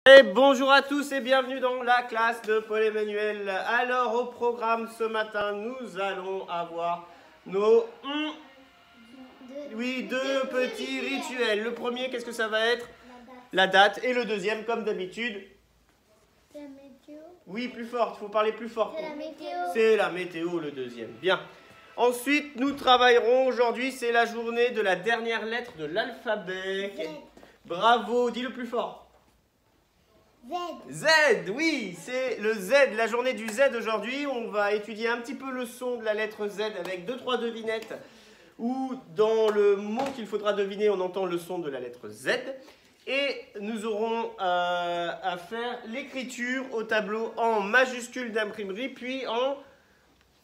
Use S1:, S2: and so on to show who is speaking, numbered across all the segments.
S1: Et bonjour à tous et bienvenue dans la classe de Paul-Emmanuel. Alors au programme ce matin, nous allons avoir nos deux petits rituels. Le premier, qu'est-ce que ça va être? La date. Et le deuxième, comme d'habitude.
S2: La météo.
S1: Oui, plus fort, il faut parler plus fort.
S2: C'est la météo.
S1: C'est la météo, le deuxième. Bien. Ensuite, nous travaillerons aujourd'hui, c'est la journée de la dernière lettre de l'alphabet. Bravo, dis-le plus fort.
S2: Z.
S1: Z, oui, c'est le Z, la journée du Z aujourd'hui. On va étudier un petit peu le son de la lettre Z avec 2-3 devinettes où dans le mot qu'il faudra deviner, on entend le son de la lettre Z. Et nous aurons à faire l'écriture au tableau en majuscule d'imprimerie, puis en...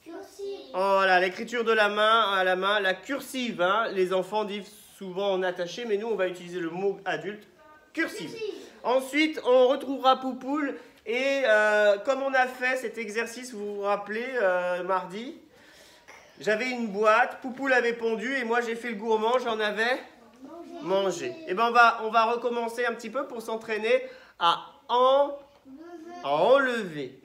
S2: Cursive.
S1: Voilà, l'écriture de la main à la main, la cursive. Hein. Les enfants disent souvent en attaché, mais nous, on va utiliser le mot adulte, cursive. Ensuite, on retrouvera Poupoule et comme on a fait cet exercice, vous vous rappelez, mardi, j'avais une boîte, Poupoule avait pondu et moi j'ai fait le gourmand, j'en avais mangé. Et ben on va recommencer un petit peu pour s'entraîner à enlever.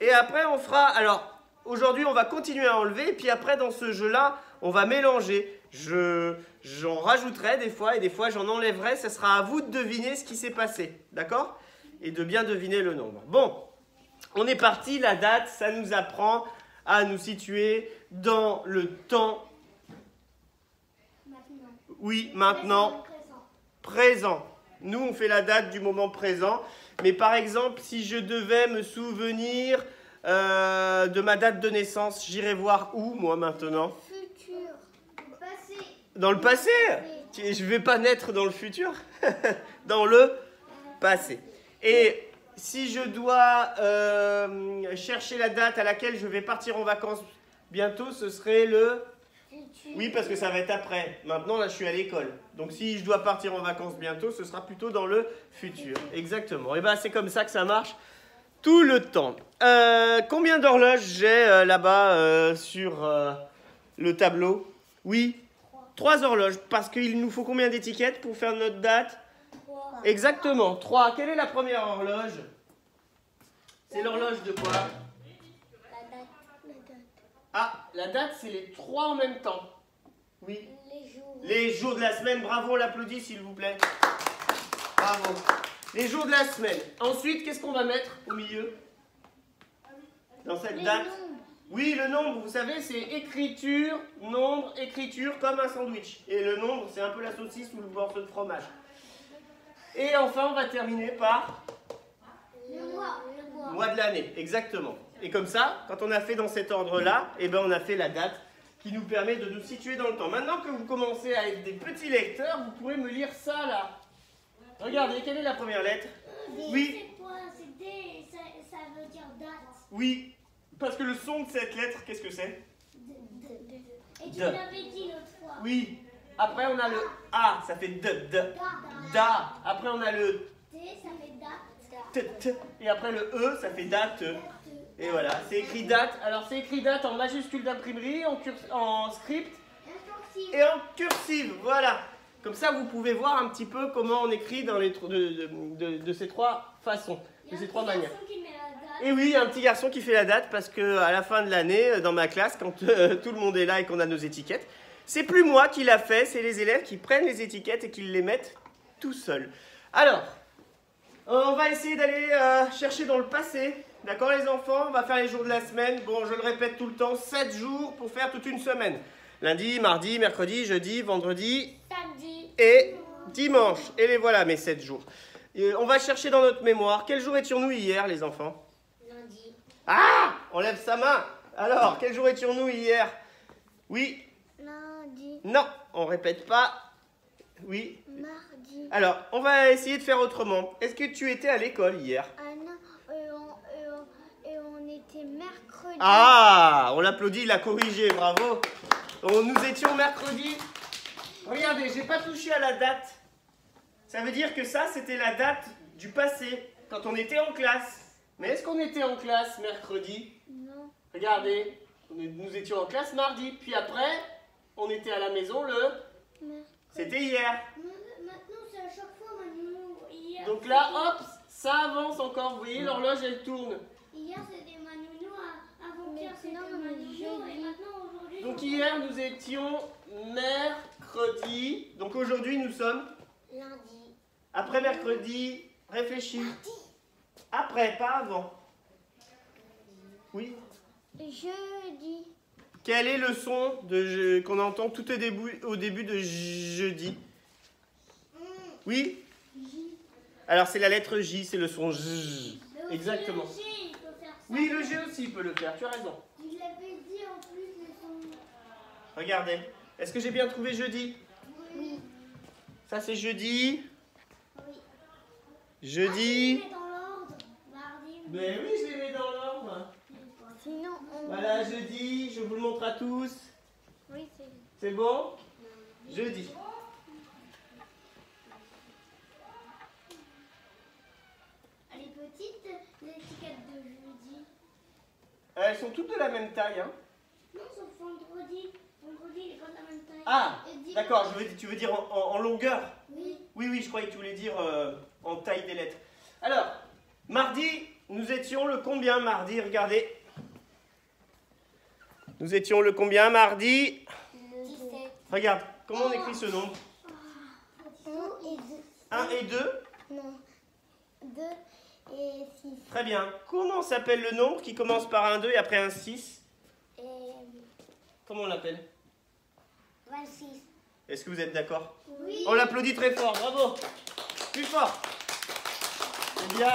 S1: Et après on fera, alors aujourd'hui on va continuer à enlever et puis après dans ce jeu-là, on va mélanger. J'en rajouterai des fois et des fois j'en enlèverai. Ce sera à vous de deviner ce qui s'est passé. D'accord? Et de bien deviner le nombre. Bon, on est parti. La date, ça nous apprend à nous situer dans le temps.
S2: Maintenant.
S1: Oui, maintenant. Présent. Nous, on fait la date du moment présent. Mais par exemple, si je devais me souvenir de ma date de naissance, j'irais voir où, moi, maintenant?
S2: Futur. Passé.
S1: Dans le passé? Je ne vais pas naître dans le futur. Dans le passé. Et si je dois chercher la date à laquelle je vais partir en vacances bientôt, ce serait le...
S2: Futur.
S1: Oui, parce que ça va être après. Maintenant, là, je suis à l'école. Donc, si je dois partir en vacances bientôt, ce sera plutôt dans le futur. Exactement. Et bien, c'est comme ça que ça marche tout le temps. Combien d'horloges j'ai là-bas sur le tableau? Oui, 3 horloges. Parce qu'il nous faut combien d'étiquettes pour faire notre date?
S2: 3.
S1: Exactement, 3. Quelle est la première horloge? C'est l'horloge de quoi?
S2: La date.
S1: Ah, la date, c'est les 3 en même temps. Oui.
S2: Les jours.
S1: Les jours de la semaine, bravo, on l'applaudit s'il vous plaît. Bravo. Les jours de la semaine. Ensuite, qu'est-ce qu'on va mettre au milieu? Dans cette date?
S2: Nombres.
S1: Oui, le nombre, vous savez, c'est écriture, nombre, écriture, comme un sandwich. Et le nombre, c'est un peu la saucisse ou le morceau de fromage. Et enfin, on va terminer par
S2: Le mois.
S1: mois de l'année, exactement. Et comme ça, quand on a fait dans cet ordre-là, eh ben, on a fait la date qui nous permet de nous situer dans le temps. Maintenant que vous commencez à être des petits lecteurs, vous pourrez me lire ça là. Regardez, quelle est la première lettre? Oui.
S2: C'est quoi? C'est D. Ça veut dire date.
S1: Oui, parce que le son de cette lettre, qu'est-ce que c'est?
S2: Et tu
S1: De.
S2: l'avais dit l'autre fois.
S1: Oui. Après, on a le A, ça fait de. Da. Après, on a le
S2: D, ça fait date.
S1: T. Et après, le E, ça fait date. Et voilà, c'est écrit date. Alors, c'est écrit date en majuscule d'imprimerie, en script et en cursive. Voilà. Comme ça, vous pouvez voir un petit peu comment on écrit dans les de ces 3 façons, de ces 3 manières. Et oui, il y a un petit garçon qui fait la date parce qu'à la fin de l'année, dans ma classe, quand tout le monde est là et qu'on a nos étiquettes, c'est plus moi qui l'a fait, c'est les élèves qui prennent les étiquettes et qui les mettent tout seuls. Alors, on va essayer d'aller chercher dans le passé. D'accord les enfants? On va faire les jours de la semaine. Bon, je le répète tout le temps, 7 jours pour faire toute une semaine. Lundi, mardi, mercredi, jeudi, vendredi
S2: Samedi.
S1: et dimanche. Et les voilà mes 7 jours. Et on va chercher dans notre mémoire. Quel jour étions-nous hier les enfants?
S2: Lundi.
S1: Ah! On lève sa main. Alors, quel jour étions-nous hier? Oui?
S2: Lundi.
S1: Non, on répète pas. Oui?
S2: Mardi.
S1: Alors, on va essayer de faire autrement. Est-ce que tu étais à l'école hier?
S2: Ah non, et on était mercredi.
S1: Ah! On l'applaudit, il a corrigé, bravo. Nous étions mercredi. Regardez, j'ai pas touché à la date. Ça veut dire que ça, c'était la date du passé, quand on était en classe. Mais est-ce qu'on était en classe mercredi?
S2: Non.
S1: Regardez, nous étions en classe mardi, puis après, on était à la maison le... C'était hier.
S2: Maintenant, c'est à chaque fois, maintenant.
S1: Donc là, hop, ça avance encore. Vous voyez, l'horloge, elle tourne.
S2: Hier, c'était Manounou, avant-hier, c'était Manounou, et maintenant, aujourd'hui...
S1: Donc hier, nous étions mercredi. Donc aujourd'hui, nous sommes...
S2: Lundi.
S1: Après mercredi, réfléchis. Après, pas avant. Oui.
S2: Jeudi.
S1: Quel est le son qu'on entend tout au début de jeudi? Oui. Alors c'est la lettre J, c'est le son J. Exactement.
S2: Le G, il peut faire ça.
S1: Oui, le G aussi peut le faire, tu as raison.
S2: Il l'avait dit en plus le son.
S1: Regardez. Est-ce que j'ai bien trouvé jeudi?
S2: Oui.
S1: Ça c'est jeudi.
S2: Oui.
S1: Jeudi.
S2: Ah, dans l'ordre. Mardi.
S1: Ben oui, je les mets dans l'ordre.
S2: Sinon, on...
S1: Voilà, jeudi, je vous le montre à tous.
S2: Oui, c'est...
S1: C'est bon? Jeudi.
S2: Elle est petite, l'étiquette de jeudi.
S1: Elles sont toutes de la même taille, hein?
S2: Non, sauf vendredi. Vendredi, il est pas de la même taille.
S1: Ah,
S2: Et dimanche-
S1: d'accord, tu veux dire en longueur?
S2: Oui.
S1: Oui, oui, je croyais que tu voulais dire en taille des lettres. Alors, mardi, nous étions le combien mardi? Regardez. Nous étions le combien mardi?
S2: Le 17.
S1: Regarde, comment on écrit ce nombre?
S2: 1 et 2.
S1: 1 et 2?
S2: Non. 2 et 6.
S1: Très bien. Comment s'appelle le nombre qui commence par un 2 et après un 6?
S2: Et
S1: Comment on l'appelle?
S2: 26.
S1: Est-ce que vous êtes d'accord?
S2: Oui.
S1: On l'applaudit très fort, bravo. Plus fort. C'est bien.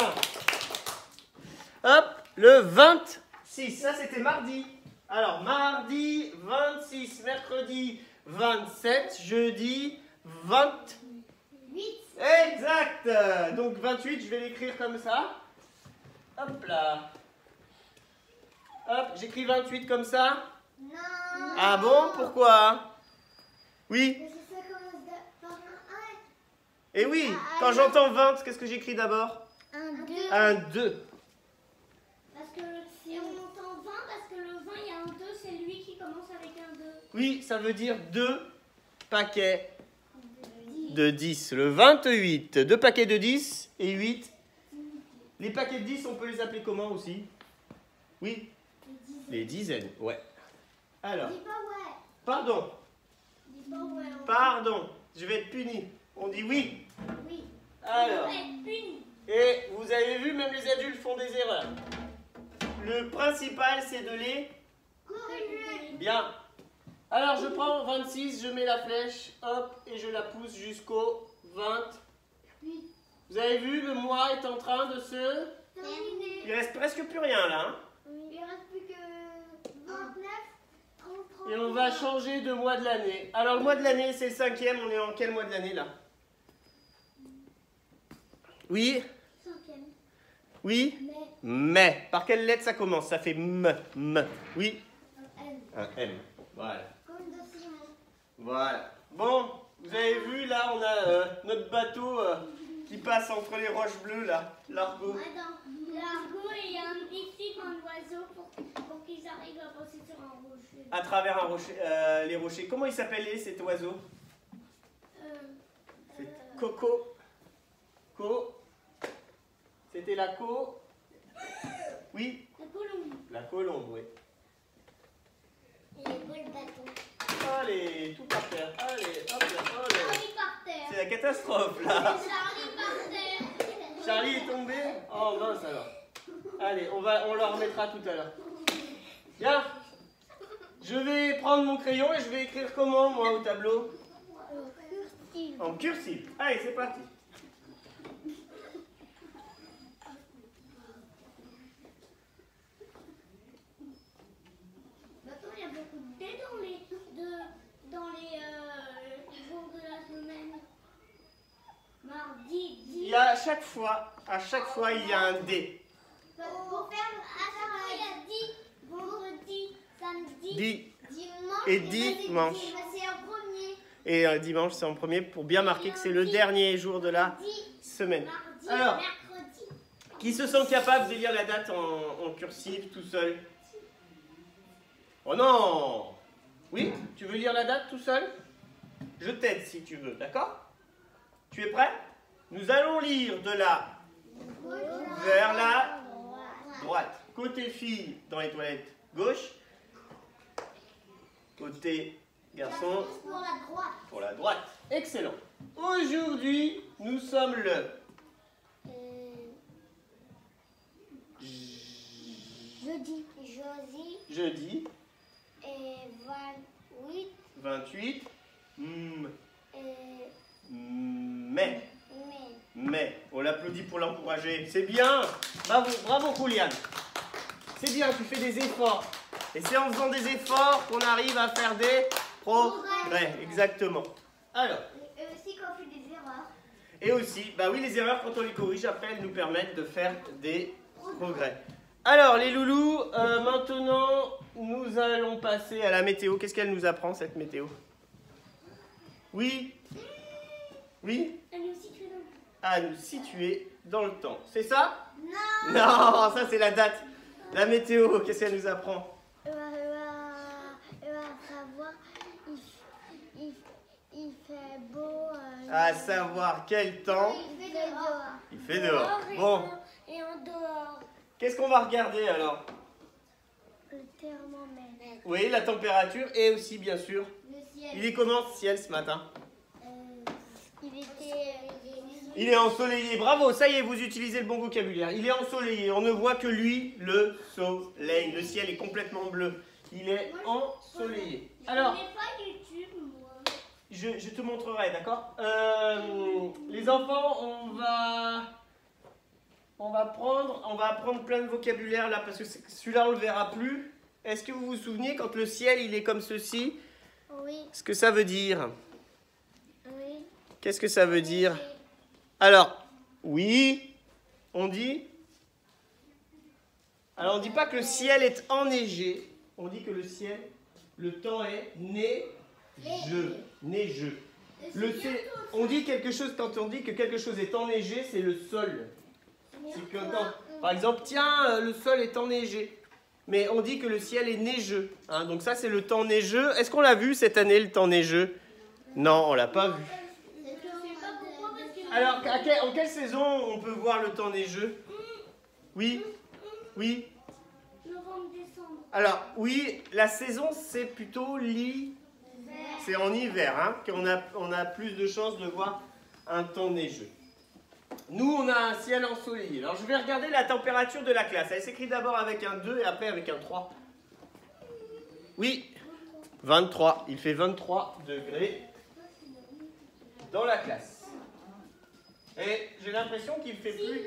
S1: Hop, le 26. Ça, c'était mardi. Alors, mardi 26, mercredi 27, jeudi 20.
S2: 8.
S1: Exact. Donc 28, je vais l'écrire comme ça. Hop là. Hop, j'écris 28 comme ça.
S2: Non.
S1: Ah bon, pourquoi? Oui.
S2: Parce que ça commence par un 1.
S1: Et oui, quand j'entends 20, qu'est-ce que j'écris d'abord?
S2: Un 2.
S1: Un 2.
S2: Parce que si on entend 20, parce que le 20, il y a un 2, c'est lui qui commence avec un 2.
S1: Oui, ça veut dire 2 paquets de 10. Le 28, 2 paquets de 10 et 8. Les paquets de 10, on peut les appeler comment aussi? Oui, les dizaines, ouais. Alors,
S2: Dis pas ouais.
S1: pardon,
S2: Dis pas ouais.
S1: pardon, je vais être puni. On dit oui.
S2: Oui.
S1: Alors,
S2: Ouais, une.
S1: et vous avez vu, même les adultes font des erreurs. Le principal, c'est de les...
S2: Corriger.
S1: Bien. Alors, je prends 26, je mets la flèche, hop, et je la pousse jusqu'au 20.
S2: Oui.
S1: Vous avez vu, le mois est en train de se...
S2: Terminé.
S1: Il reste presque plus rien, là. Hein.
S2: Il reste plus que 29, 30,
S1: Et on va changer de mois de l'année. Alors, le mois de l'année, c'est le 5e. On est en quel mois de l'année, là? Oui?
S2: 5e.
S1: Oui?
S2: Mais
S1: Mais. Par quelle lettre ça commence? Ça fait M. Oui?
S2: M.
S1: Un M. Voilà.
S2: Comme de Simon.
S1: Voilà. Bon, vous avez vu, là, on a notre bateau qui passe entre les roches bleues, là. L'argot.
S2: Attends, l'argot et ici un oiseau pour qu'ils arrivent à passer sur un rocher.
S1: À travers un rocher, les rochers. Comment il s'appelait, cet oiseau? C'est Coco. C'était la Oui?
S2: La colombe.
S1: La colombe, oui.
S2: Et les beaux bateaux.
S1: Allez, tout par terre. Allez, hop là, allez.
S2: Charlie par terre.
S1: C'est la catastrophe, là.
S2: Charlie par terre.
S1: Charlie est tombé? Oh mince alors. Allez, on la remettra tout à l'heure. Bien. Je vais prendre mon crayon et je vais écrire comment, moi, au tableau? En cursive. Allez, c'est parti.
S2: Maintenant, il y a beaucoup de dés dans les jours de la semaine. Mardi,
S1: Il y a à chaque fois, il y a un dé.
S2: Pour faire à chaque fois, il y a 10, vendredi, samedi,
S1: Dit
S2: dimanche
S1: et
S2: ben,
S1: dimanche.
S2: c'est en premier.
S1: Et dimanche, c'est en premier pour bien marquer que c'est le dernier jour de la semaine.
S2: Mardi,
S1: Alors,
S2: mercredi.
S1: qui se sent capable de lire la date en cursive tout seul? Oh non! Oui? Tu veux lire la date tout seul? Je t'aide si tu veux, d'accord? Tu es prêt? Nous allons lire de la vers la droite. Côté fille, dans les toilettes, gauche. Côté garçon, pour la droite. Excellent. Aujourd'hui, nous sommes le jeudi.
S2: Et
S1: 28 mai. On l'applaudit pour l'encourager. C'est bien. Bravo, bravo Julian. C'est bien, tu fais des efforts. Et c'est en faisant des efforts qu'on arrive à faire des progrès. Exactement. Alors.
S2: Et aussi quand on fait des erreurs.
S1: Et aussi, bah oui, les erreurs, quand on les corrige, après, elles nous permettent de faire des progrès. Alors, les loulous, maintenant, nous allons passer à la météo. Qu'est-ce qu'elle nous apprend, cette météo? Oui? Oui? À nous situer dans le temps. C'est ça?
S2: Non.
S1: Non, ça c'est la date. La météo, qu'est-ce qu'elle nous apprend?
S2: Elle va savoir, il fait beau.
S1: À savoir quel temps
S2: Il fait dehors.
S1: il fait dehors. Bon,
S2: Et en dehors.
S1: qu'est-ce qu'on va regarder alors?
S2: Le thermomètre.
S1: Oui, la température et aussi, bien sûr,
S2: Le ciel.
S1: il est comment ce ciel ce matin?
S2: Il
S1: est ensoleillé. Bravo, ça y est, vous utilisez le bon vocabulaire. Il est ensoleillé. On ne voit que lui, le soleil. Le ciel est complètement bleu. Il est ensoleillé. Alors,
S2: pas YouTube, moi.
S1: je te montrerai, d'accord? Les enfants, on va apprendre plein de vocabulaire là, parce que celui-là, on le verra plus. Est-ce que vous vous souvenez quand le ciel, il est comme ceci?
S2: Oui.
S1: Ce que ça veut dire?
S2: Oui.
S1: Qu'est-ce que ça veut dire? Alors, oui, on dit. Alors, on ne dit pas que le ciel est enneigé. On dit que le ciel, le temps est neigeux. Neigeux. On dit quelque chose, quand on dit que quelque chose est enneigé, c'est le sol. C'est que par exemple, tiens, le sol est enneigé. Mais on dit que le ciel est neigeux. Hein, donc ça, c'est le temps neigeux. Est-ce qu'on l'a vu cette année, le temps neigeux? Non, on l'a pas vu. Alors, en quelle saison on peut voir le temps neigeux? Oui? Oui?
S2: Novembre, décembre.
S1: Alors, oui, la saison, c'est plutôt l'hiver. C'est en hiver hein, qu'on a plus de chances de voir un temps neigeux. Nous, on a un ciel ensoleillé. Alors, je vais regarder la température de la classe. Elle s'écrit d'abord avec un 2 et après avec un 3. Oui, 23. Il fait 23 degrés dans la classe. Et j'ai l'impression qu'il fait plus...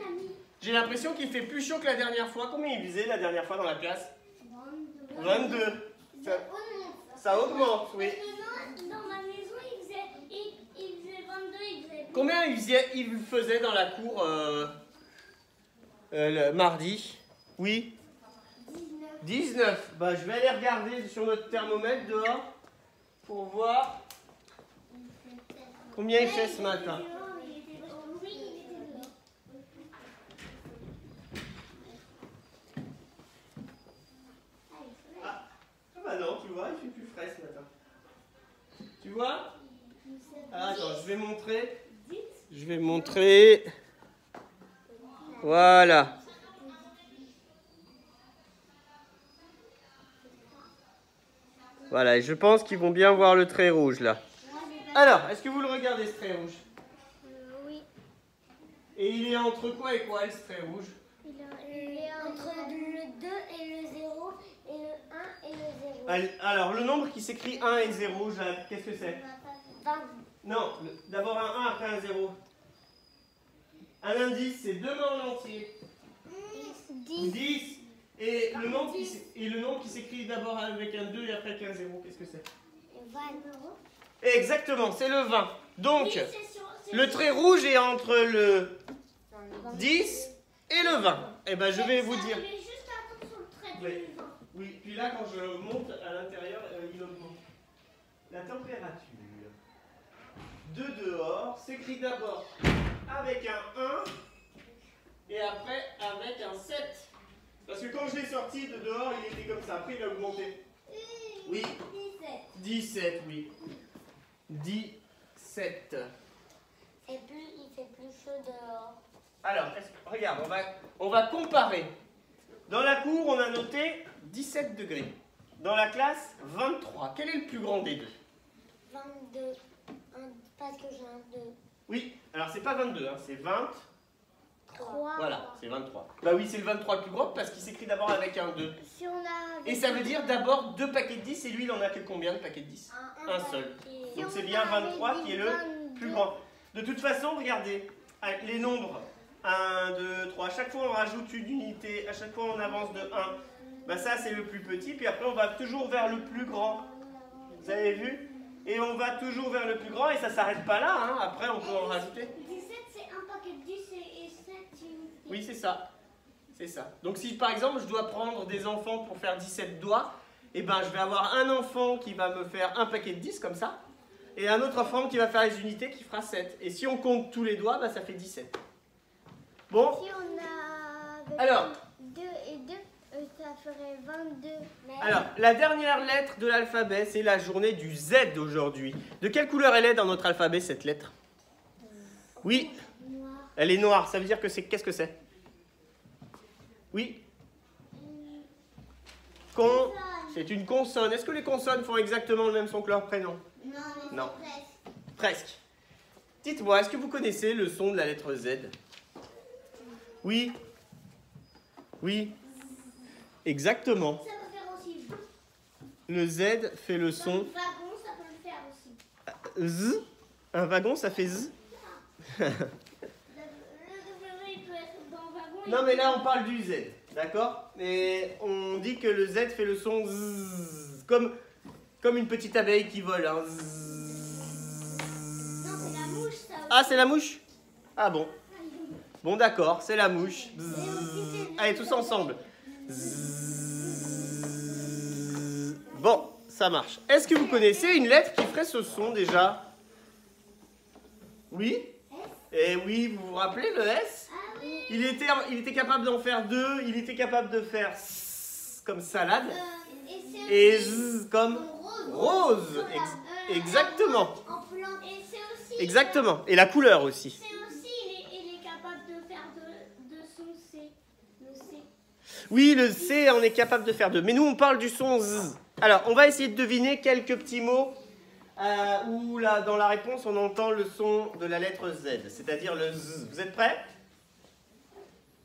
S1: J'ai l'impression qu'il fait plus chaud que la dernière fois. Combien il faisait la dernière fois dans la classe? 22. Ça augmente, oui.
S2: Dans ma maison, il faisait 22, il faisait...
S1: Combien il faisait dans la cour le mardi? Oui? 19. Bah, je vais aller regarder sur notre thermomètre dehors pour voir combien il fait ce matin. Ah non, tu vois, il fait plus frais ce matin. Tu vois? Ah, attends, je vais montrer. Je vais montrer. Voilà. Voilà, et je pense qu'ils vont bien voir le trait rouge là. Alors, est-ce que vous le regardez ce trait rouge?
S2: Oui.
S1: Et il est entre quoi et quoi ce trait rouge?
S2: Il est entre le 2 et le 0, et le 1 et le 0.
S1: Alors, le nombre qui s'écrit 1 et 0, qu'est-ce que c'est?
S2: 20.
S1: Non, d'abord un 1 après un 0. Un indice, c'est deux mains en entier.
S2: 10.
S1: 10. Et le nombre qui s'écrit d'abord avec un 2 et après avec un 0, qu'est-ce que c'est?
S2: 20.
S1: Exactement, c'est le 20. Donc, le trait rouge est entre le 10 et le 20. Eh bien, je vais vous dire.
S2: Mais juste attends sur le trait
S1: Oui.
S2: du 20.
S1: Oui, puis là, quand je monte à l'intérieur, il augmente. La température de dehors s'écrit d'abord avec un 1 et après avec un 7. Parce que quand je l'ai sorti de dehors, il était comme ça. Après, il a augmenté. Oui. 17, oui. 17.
S2: Et plus il fait plus chaud dehors.
S1: Alors, regarde, on va comparer. Dans la cour, on a noté 17 degrés. Dans la classe, 23. Quel est le plus grand des deux?
S2: 22. Parce que j'ai un 2.
S1: Oui, alors c'est pas 22, hein, c'est 20.
S2: 3.
S1: Voilà, c'est 23. Bah oui, c'est le 23 le plus grand parce qu'il s'écrit d'abord avec un 2.
S2: Si on a...
S1: Et ça veut dire d'abord 2 paquets de 10 et lui, il en a que combien de paquets de 10? Un seul. Donc c'est bien 23 qui est le plus grand. De toute façon, regardez, les nombres 1, 2, 3, à chaque fois on rajoute une unité, à chaque fois on avance de 1. Bah ça c'est le plus petit, puis après on va toujours vers le plus grand. Vous avez vu? Et on va toujours vers le plus grand et ça s'arrête pas là, hein. Après on peut en rajouter.
S2: 17 c'est un paquet de 10 et 7 unité.
S1: Oui, c'est ça. C'est ça. Donc si par exemple je dois prendre des enfants pour faire 17 doigts, et ben je vais avoir un enfant qui va me faire un paquet de 10 comme ça, et un autre enfant qui va faire les unités qui fera 7. Et si on compte tous les doigts, bah, ça fait 17. Bon.
S2: Si on a
S1: Alors,
S2: 2 et 2, ça ferait 22.
S1: Alors, la dernière lettre de l'alphabet, c'est la journée du Z aujourd'hui. De quelle couleur elle est dans notre alphabet, cette lettre? Oui,
S2: Noir.
S1: elle est noire. Ça veut dire que c'est... Qu'est-ce que c'est? Oui. C'est une consonne. Est-ce que les consonnes font exactement le même son que leur prénom?
S2: Non, mais
S1: Non.
S2: c'est presque.
S1: Presque. Dites-moi, est-ce que vous connaissez le son de la lettre Z? Oui. Oui. Exactement.
S2: Ça peut faire aussi.
S1: Le Z fait le
S2: Dans
S1: son
S2: le wagon, ça peut le faire aussi.
S1: Z. Un wagon, ça fait Z.
S2: Le W, il peut être dans le wagon.
S1: Non, mais là, on parle du Z. D'accord? Et on dit que le Z fait le son Z. Comme une petite abeille qui vole. Hein.
S2: Non, c'est la mouche, ça.
S1: Ah, c'est la mouche? Ah bon. Bon, d'accord, c'est la mouche. Allez, tous ensemble. Bon, ça marche. Est-ce que vous connaissez une lettre qui ferait ce son déjà? Oui? Eh oui, vous vous rappelez le S?
S2: Ah oui.
S1: Il était capable d'en faire 2. Il était capable de faire S comme salade. Et Z comme rose. Exactement.
S2: En plante. Et c'est aussi.
S1: Exactement. Et la couleur aussi.
S2: C'est aussi, il est capable de faire de son C. Le C.
S1: Oui, le C, on est capable de faire 2. Mais nous, on parle du son Z. Alors, on va essayer de deviner quelques petits mots où là, dans la réponse, on entend le son de la lettre Z, c'est-à-dire le Z. Vous êtes prêts?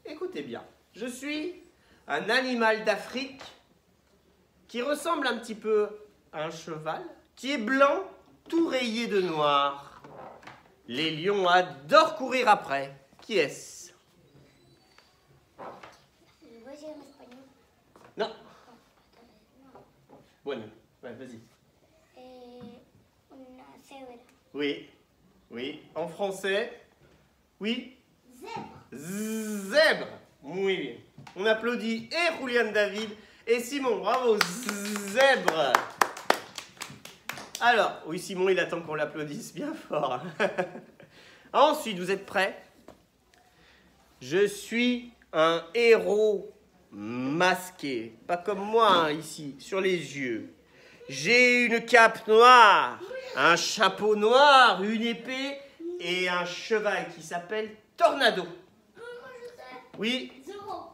S1: Écoutez bien. Je suis un animal d'Afrique qui ressemble un petit peu à un cheval, qui est blanc, tout rayé de noir. Les lions adorent courir après. Qui est-ce?
S2: Le voisin espagnol.
S1: Non. Bueno, ouais, vas-y.
S2: Una cebra.
S1: Oui, oui. En français, oui.
S2: Zèbre.
S1: Zèbre. Oui, bien. On applaudit et Julian David et Simon. Bravo, zèbre. Alors, oui, Simon, il attend qu'on l'applaudisse bien fort. Ensuite, vous êtes prêts? Je suis un héros masqué. Pas comme moi, hein, ici, sur les yeux. J'ai une cape noire, un chapeau noir, une épée et un cheval qui s'appelle Tornado.
S2: Moi, je sais.
S1: Oui,
S2: Zorro.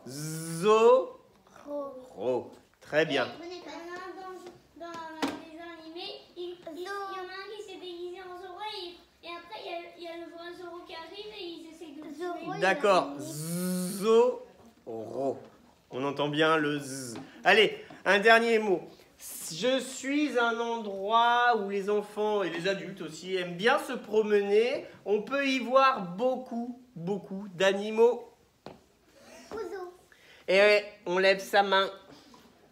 S1: Zorro. Très bien.
S2: Dans les dessins animés, il y en a un qui s'est déguisé en Zorro et après il y a le vrai Zorro qui arrive et ils essayent de le tuer.
S1: D'accord. Zorro. On entend bien le Z. Allez, un dernier mot. Je suis un endroit où les enfants et les adultes aussi aiment bien se promener. On peut y voir beaucoup d'animaux.
S2: Ozo.
S1: Et on lève sa main.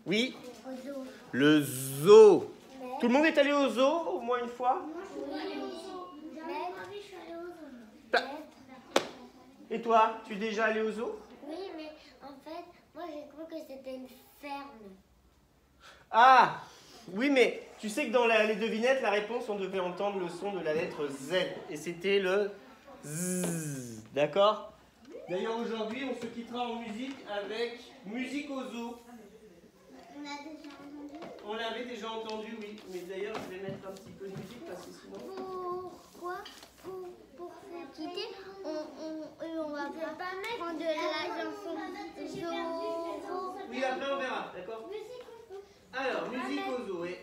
S1: Oui,
S2: Ozo.
S1: le zoo. Tout le monde est allé au zoo au moins une fois?
S2: Moi, je suis allée au zoo. Je suis allée au zoo.
S1: Bah. Et toi, tu es déjà allé au zoo?
S2: Oui, mais en fait, moi j'ai cru que c'était une ferme.
S1: Ah, oui, mais tu sais que dans les devinettes, la réponse, on devait entendre le son de la lettre Z. Et c'était le Z. D'accord? D'ailleurs, aujourd'hui, on se quittera en musique avec Musique au zoo.
S2: On l'a déjà entendu.
S1: On l'avait déjà entendu, oui. Mais d'ailleurs, je vais mettre un petit peu de musique parce que sinon...
S2: Pourquoi pour se quitter, on va pas prendre de la chanson Zorro.
S1: Oui, après on verra, d'accord? Alors, musique au zoo, oui.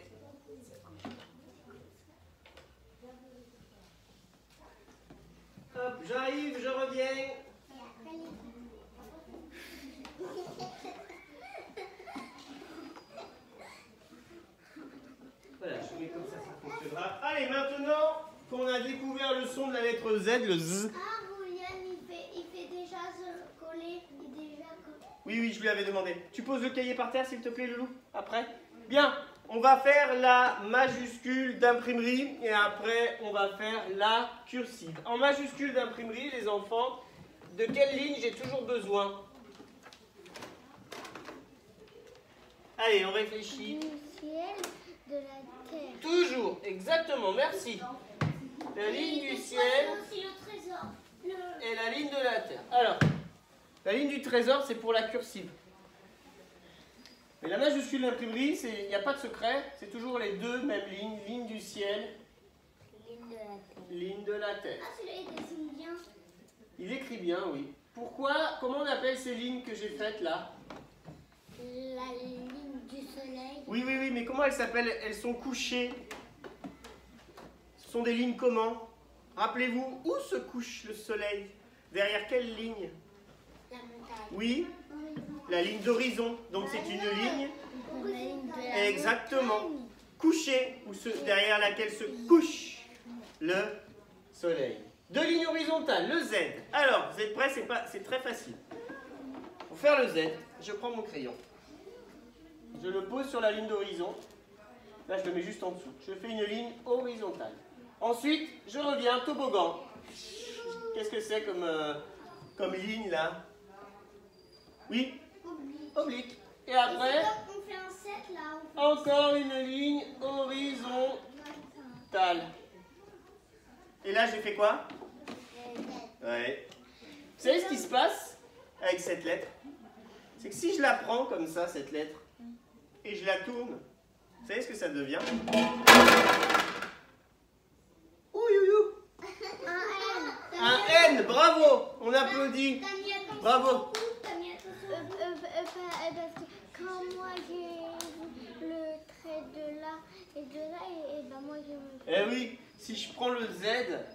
S1: Hop, j'arrive, je reviens. Voilà, je mets comme ça fonctionnera. Allez, maintenant qu'on a découvert le son de la lettre Z, le Z.
S2: Ah, William, il fait déjà se coller.
S1: Oui, oui, je lui avais demandé. Tu poses le cahier par terre, s'il te plaît, Loulou, après. Bien, on va faire la majuscule d'imprimerie et après, on va faire la cursive. En majuscule d'imprimerie, les enfants, de quelle ligne j'ai toujours besoin? Allez, on réfléchit.
S2: Du ciel, de la terre.
S1: Toujours, exactement, merci. La ligne du ciel
S2: Aussi le trésor.
S1: et la ligne de la terre. Alors, la ligne du trésor, c'est pour la cursive. Mais la majuscule d'imprimerie, il n'y a pas de secret, c'est toujours les deux mêmes lignes, ligne du ciel,
S2: Ligne de la terre.
S1: ligne de la terre.
S2: Ah, celui-là, il dessine bien.
S1: Il écrit bien, oui. Pourquoi, comment on appelle ces lignes que j'ai faites là?
S2: La ligne du soleil.
S1: Oui, oui, oui, mais comment elles s'appellent? Elles sont couchées. Ce sont des lignes comment? Rappelez-vous, où se couche le soleil? Derrière quelle ligne?
S2: La montagne.
S1: Oui, la ligne d'horizon. Donc c'est une ligne
S2: La ligne de la
S1: exactement
S2: montagne.
S1: couchée, derrière laquelle se couche le soleil. Deux lignes horizontales, le Z. Alors, vous êtes prêts? C'est très facile. Pour faire le Z, je prends mon crayon. Je le pose sur la ligne d'horizon. Là, je le mets juste en dessous. Je fais une ligne horizontale. Ensuite, je reviens, toboggan. Qu'est-ce que c'est comme ligne là? Oui? Oblique. Et après,
S2: On fait un 7 là.
S1: encore une ligne horizontale. Et là, j'ai fait quoi? Ouais. Vous savez ce qui se passe avec cette lettre? C'est que si je la prends comme ça, cette lettre, et je la tourne, vous savez ce que ça devient? Un N, bravo! On applaudit. Bravo.
S2: Parce que quand moi j'ai le trait de là et de là, et ben moi j'ai mon...
S1: Eh oui, si je prends le Z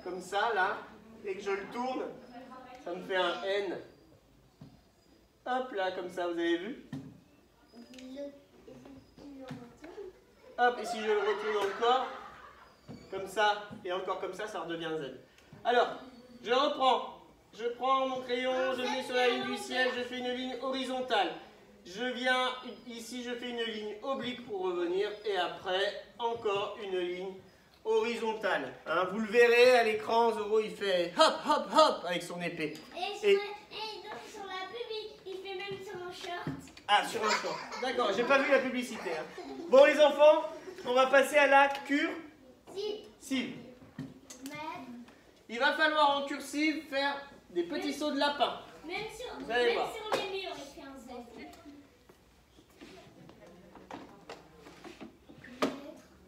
S1: comme ça, là, et que je le tourne, ça me fait un N. Hop là, comme ça, vous avez vu? Hop, et si je le retourne encore, comme ça, et encore comme ça redevient un Z. Alors, je reprends. Je prends mon crayon, je mets sur la ligne du ciel, je fais une ligne horizontale. Je viens ici, je fais une ligne oblique pour revenir, et après, encore une ligne horizontale. Hein, vous le verrez à l'écran, Zorro, il fait hop, hop, hop avec son épée.
S2: Et donc sur la pub, il fait même sur un short.
S1: Ah, sur un short. D'accord, j'ai pas vu la publicité. Hein. Bon, les enfants, on va passer à la cursive. Il va falloir en cursive faire des petits sauts de lapin.
S2: Même sur
S1: Vous allez voir.
S2: les murs, il fait un Z.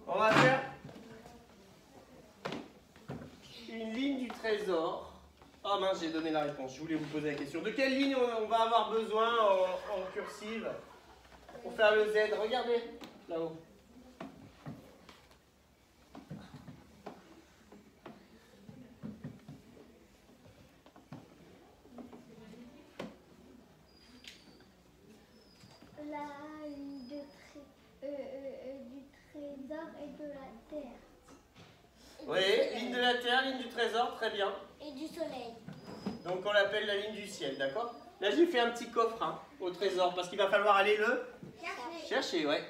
S1: On va faire une ligne du trésor. Ah mince, j'ai donné la réponse. Je voulais vous poser la question. De quelle ligne on va avoir besoin en cursive pour faire le Z? Regardez, là-haut.
S2: La ligne du trésor et de la terre.
S1: Oui, ligne de la terre, ligne du trésor, très bien.
S2: Et du soleil.
S1: Donc on l'appelle la ligne du ciel, d'accord? Là j'ai fait un petit coffre hein, au trésor parce qu'il va falloir aller le chercher, ouais.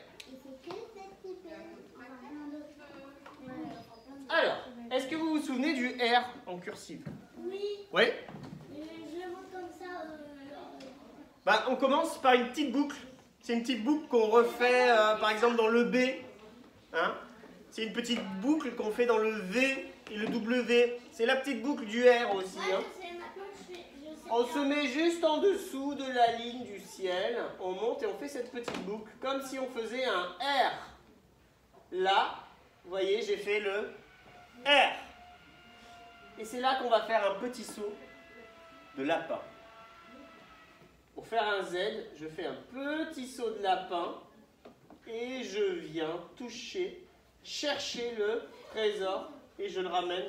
S1: Alors, est-ce que vous vous souvenez du R en cursive?
S2: Oui.
S1: Oui?
S2: Je le montre comme ça.
S1: Bah, on commence par une petite boucle. C'est une petite boucle qu'on refait par exemple dans le B. Hein? C'est une petite boucle qu'on fait dans le V et le W. C'est la petite boucle du R aussi. Hein? On se met juste en dessous de la ligne du ciel. On monte et on fait cette petite boucle comme si on faisait un R. Là, vous voyez, j'ai fait le R. Et c'est là qu'on va faire un petit saut de lapin. Pour faire un Z, je fais un petit saut de lapin et je viens toucher, chercher le trésor et je le ramène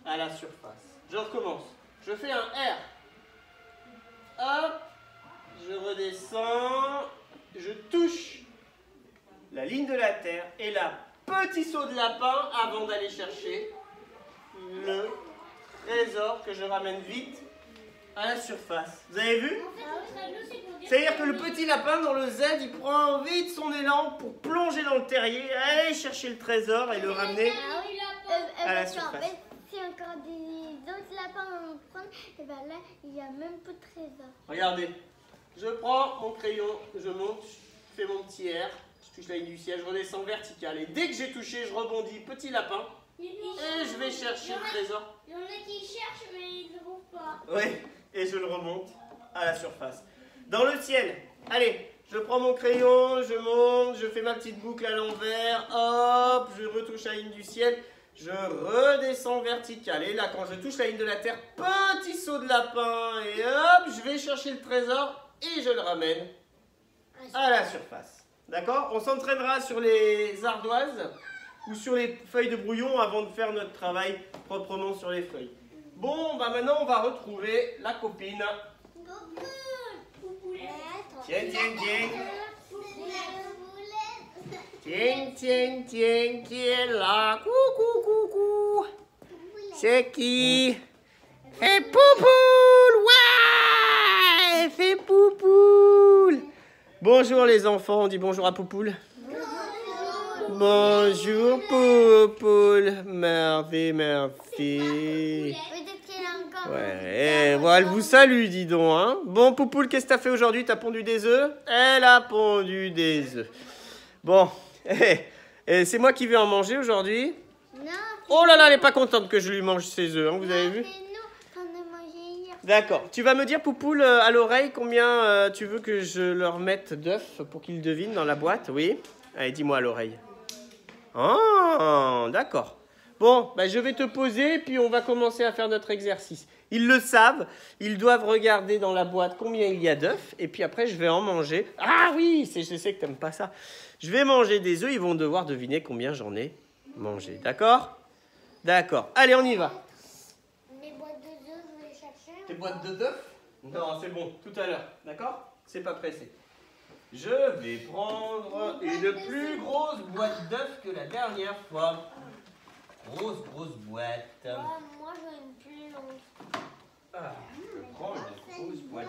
S1: à la surface. Je recommence. Je fais un R. Hop, je redescends, je touche la ligne de la terre et là, petit saut de lapin avant d'aller chercher le trésor que je ramène vite à la surface. Vous avez vu? C'est-à-dire que le petit lapin dans le Z, il prend vite son élan pour plonger dans le terrier, aller chercher le trésor et le ramener à la surface.
S2: Si encore des autres lapins vont le prendre, et ben là, il n'y a même pas de trésor.
S1: Regardez, je prends mon crayon, je monte, je fais mon petit R, je touche la ligne du ciel, je redescends vertical. Et dès que j'ai touché, je rebondis, petit lapin, et je vais chercher le trésor.
S2: Il y en a qui cherchent, mais ils ne trouvent pas.
S1: Oui, et je le remonte à la surface. Dans le ciel, allez, je prends mon crayon, je monte, je fais ma petite boucle à l'envers, hop, je retouche la ligne du ciel. Je redescends vertical. Et là, quand je touche la ligne de la terre, petit saut de lapin. Et hop, je vais chercher le trésor et je le ramène à la surface. D'accord? On s'entraînera sur les ardoises ou sur les feuilles de brouillon avant de faire notre travail proprement sur les feuilles. Bon, bah maintenant, on va retrouver la copine. Tiens, tiens, tiens. Tiens, tiens, tiens, qui est là? Coucou, coucou. C'est qui? Fais poupoule! Ouais! Fais poupoule! Bonjour les enfants, on dit bonjour à Poupoule. Bonjour Poupoule. Merci, merci. Ouais, bon, elle vous salue, dis donc. Hein. Bon, Poupoule, qu'est-ce que t'as fait aujourd'hui? T'as pondu des œufs? Elle a pondu des œufs. Bon. C'est moi qui vais en manger aujourd'hui. Oh là là, elle n'est pas contente que je lui mange ses œufs, hein, vous avez vu? D'accord. Tu vas me dire, Poupoule, à l'oreille, combien tu veux que je leur mette d'œufs pour qu'ils devinent dans la boîte? Oui? Allez, dis-moi à l'oreille. Oh, d'accord. Bon, bah, je vais te poser, puis on va commencer à faire notre exercice. Ils le savent, ils doivent regarder dans la boîte combien il y a d'œufs, et puis après, je vais en manger. Ah oui, je sais que tu n'aimes pas ça. Je vais manger des œufs, ils vont devoir deviner combien j'en ai mangé. D'accord? D'accord. Allez, on y va.
S2: Mes boîtes de œufs, je vais les chercher.
S1: Tes boîtes d'œufs? Non, c'est bon, tout à l'heure. D'accord? C'est pas pressé. Je vais prendre une plus grosse boîte d'œufs que la dernière fois. Grosse boîte.
S2: Moi, je veux une plus longue.
S1: Ah, je prends une grosse boîte.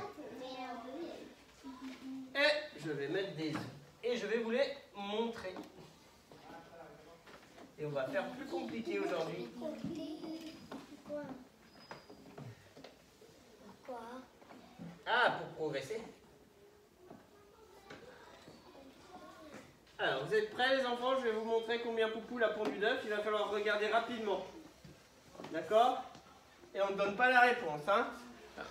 S1: Et je vais mettre des œufs. Et je vais vous les montrer. Et on va faire plus compliqué aujourd'hui.
S2: Quoi?
S1: Ah, pour progresser. Alors, vous êtes prêts les enfants? Je vais vous montrer combien Poupoule a pondu d'œufs. Il va falloir regarder rapidement. D'accord? Et on ne donne pas la réponse. Hein?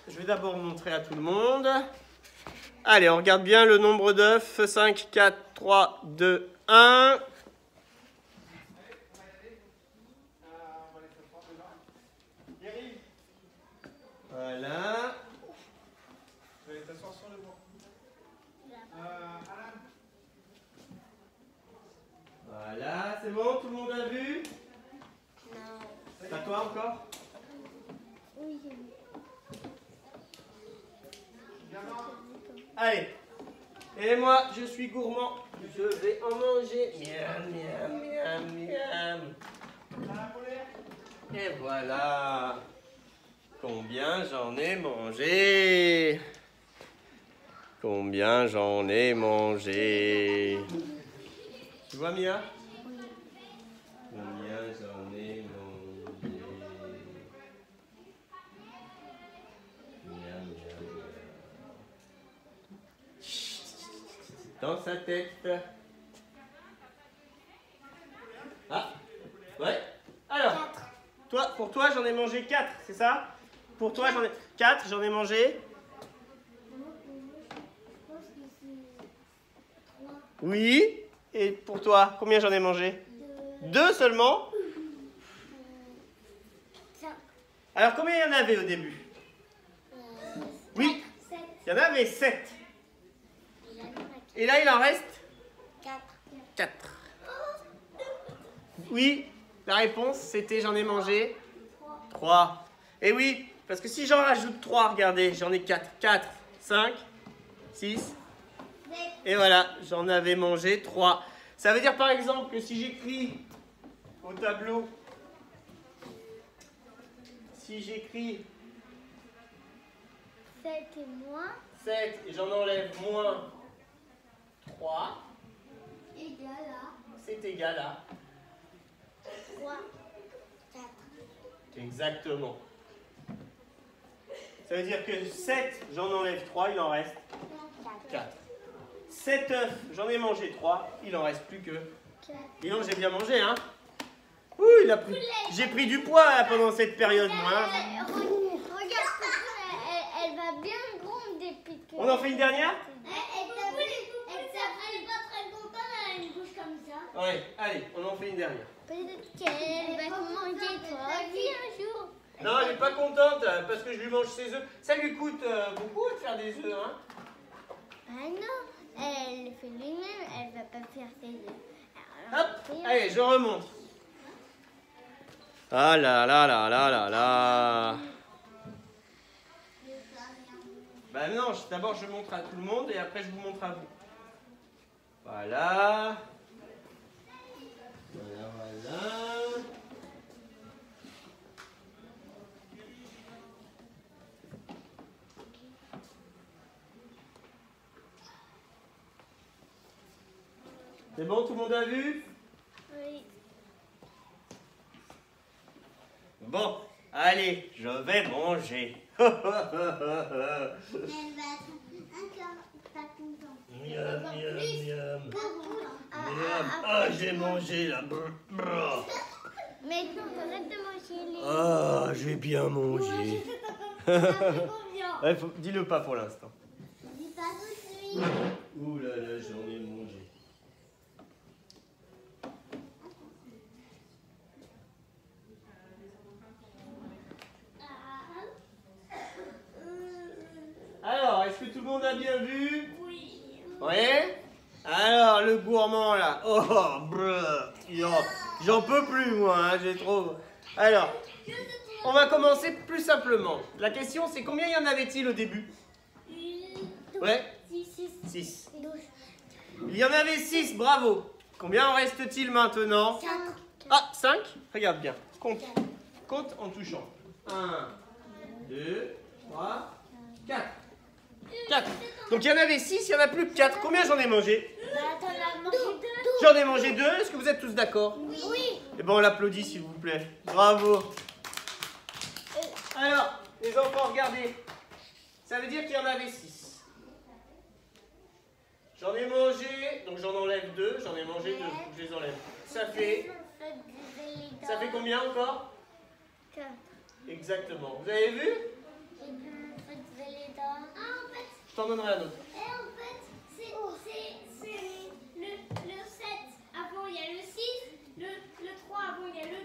S1: Je vais d'abord montrer à tout le monde. Allez, on regarde bien le nombre d'œufs. 5, 4, 3, 2, 1. Voilà. Voilà, c'est bon, tout le monde a vu?
S2: Non.
S1: C'est à toi encore?
S2: Oui, j'ai vu.
S1: Allez. Et moi, je suis gourmand. Je vais en manger. Miam, miam, miam, miam. Et voilà. Combien j'en ai mangé? Combien j'en ai mangé? Tu vois, Mia? Combien j'en ai mangé? Miam, miam, miam. Dans sa tête. Ah, ouais. Alors, pour toi, j'en ai mangé 4, c'est ça? Pour toi, j'en ai 4, j'en ai mangé. Oui. Et pour toi, combien j'en ai mangé? 2 seulement?
S2: 5.
S1: Alors, combien il y en avait au début? Oui, il y en avait 7. Et là, il en reste 4. Oui, la réponse, c'était j'en ai mangé 3. Et oui, parce que si j'en rajoute 3, regardez, j'en ai 4. 4, 5, 6. Et voilà, j'en avais mangé 3. Ça veut dire par exemple que si j'écris au tableau, si j'écris
S2: 7 et moins
S1: 7 et j'en enlève moins 3,
S2: égal à
S1: c'est égal à
S2: 3, 4.
S1: exactement. Ça veut dire que 7, j'en enlève 3, il en reste 4. 7 œufs, j'en ai mangé 3, il en reste plus que... Dis donc, j'ai bien mangé, hein? Ouh, il a pris... J'ai pris du poids là, pendant cette période, moi. Hein.
S2: Regarde, elle va bien grande depuis que...
S1: On en fait une dernière?
S2: Elle est pas très contente, elle a une bouche comme ça.
S1: Ouais, allez, on en fait une dernière.
S2: Peut-être qu'elle va manger toi aussi un jour.
S1: Non, elle n'est pas contente parce que je lui mange ses œufs. Ça lui coûte beaucoup de faire des œufs, hein?
S2: Ah non, elle fait lui-même, elle va pas faire ses œufs.
S1: Hop, allez, je remonte. Ah là là là là là là. Bah non, d'abord je montre à tout le monde et après je vous montre à vous. Voilà. Voilà, voilà. C'est bon, tout le monde a vu?
S2: Oui.
S1: Bon, allez, je vais manger.
S2: Elle va être encore pas contente.
S1: Miam, miam, miam.
S2: Miam.
S1: Ah, j'ai mangé là.
S2: Maintenant, arrête de manger les...
S1: Ah, j'ai bien mangé. Ouais, dis-le pas pour l'instant.
S2: Dis pas tout de suite.
S1: Ouh là là, j'en ai mangé. Alors, est-ce que tout le monde a bien vu?
S2: Oui.
S1: Ouais. Alors, le gourmand là. Oh, j'en peux plus moi, hein, j'ai trop... Alors, on va commencer plus simplement. La question c'est combien y en avait-il au début? Ouais. 6.
S2: 12.
S1: Il y en avait 6, bravo. Combien en reste-t-il maintenant?
S2: 4.
S1: Ah, 5? Regarde bien. Compte. Compte en touchant. 1, 2, 3, 4. 4. Donc il y en avait 6, il n'y en a plus que 4. Combien j'en ai mangé?
S2: T'en as mangé 2.
S1: J'en ai mangé 2. Est-ce que vous êtes tous d'accord?
S2: Oui.
S1: Eh bien, on l'applaudit s'il vous plaît. Bravo. Alors, les enfants, regardez. Ça veut dire qu'il y en avait 6. J'en ai mangé, donc j'en enlève 2. J'en ai mangé 2, je les enlève. Ça fait combien encore?
S2: 4.
S1: Exactement. Vous avez vu? Je t'en donnerai un autre.
S2: Et en fait, c'est le 7 avant il y a le 6, le 3 avant il y a le 2,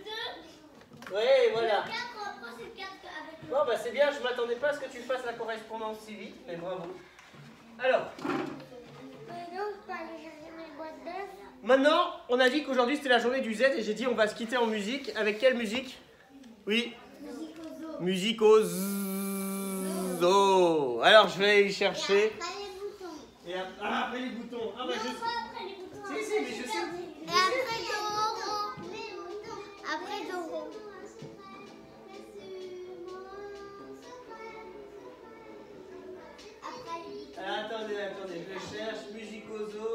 S1: Oui, voilà.
S2: le 4 après c'est le 4 avec le...
S1: Bon, bah c'est bien, je m'attendais pas à ce que tu fasses la correspondance si vite, mais bravo. Alors,
S2: Maintenant, je peux aller chercher mes boîtes d'œufs.
S1: maintenant, on a dit qu'aujourd'hui c'était la journée du Z et j'ai dit on va se quitter en musique. Avec quelle musique? Oui. Musico Zo. Alors, je vais y chercher.
S2: Après les boutons.
S1: Et après les boutons. Ah, bah,
S2: Non,
S1: je...
S2: pas après les boutons.
S1: Si, mais je sais.
S2: Et après Doro. Après Doro. Après les boutons.
S1: Attendez, je cherche Musicoso.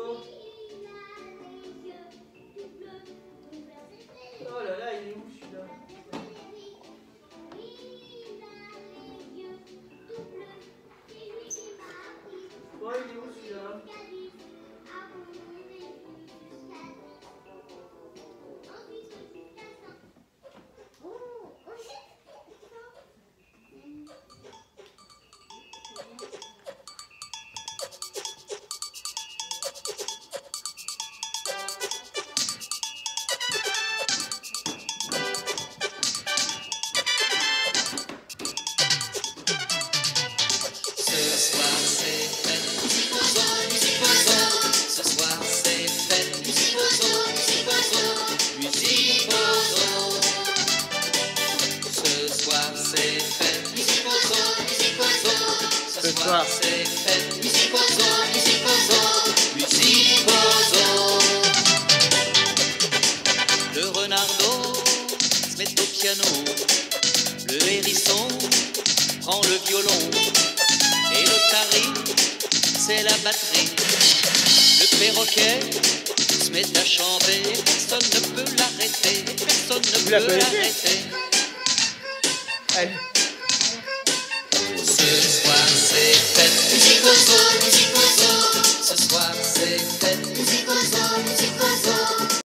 S1: Oh là là, il est où celui-là? Oh, il est où celui-là?
S3: c'est fête, musique aux os, musique aux os.
S1: Ce soir
S3: c'est fête, musique aux os, musique aux os, musique aux os. Le renardeau se met au piano, le hérisson prend le violon, et le tari, c'est la batterie. Le perroquet se met à chanter, personne ne peut l'arrêter, personne ne peut l'arrêter.
S1: Allez.
S3: Ce soir c'est fête, musique aux os, musique aux os.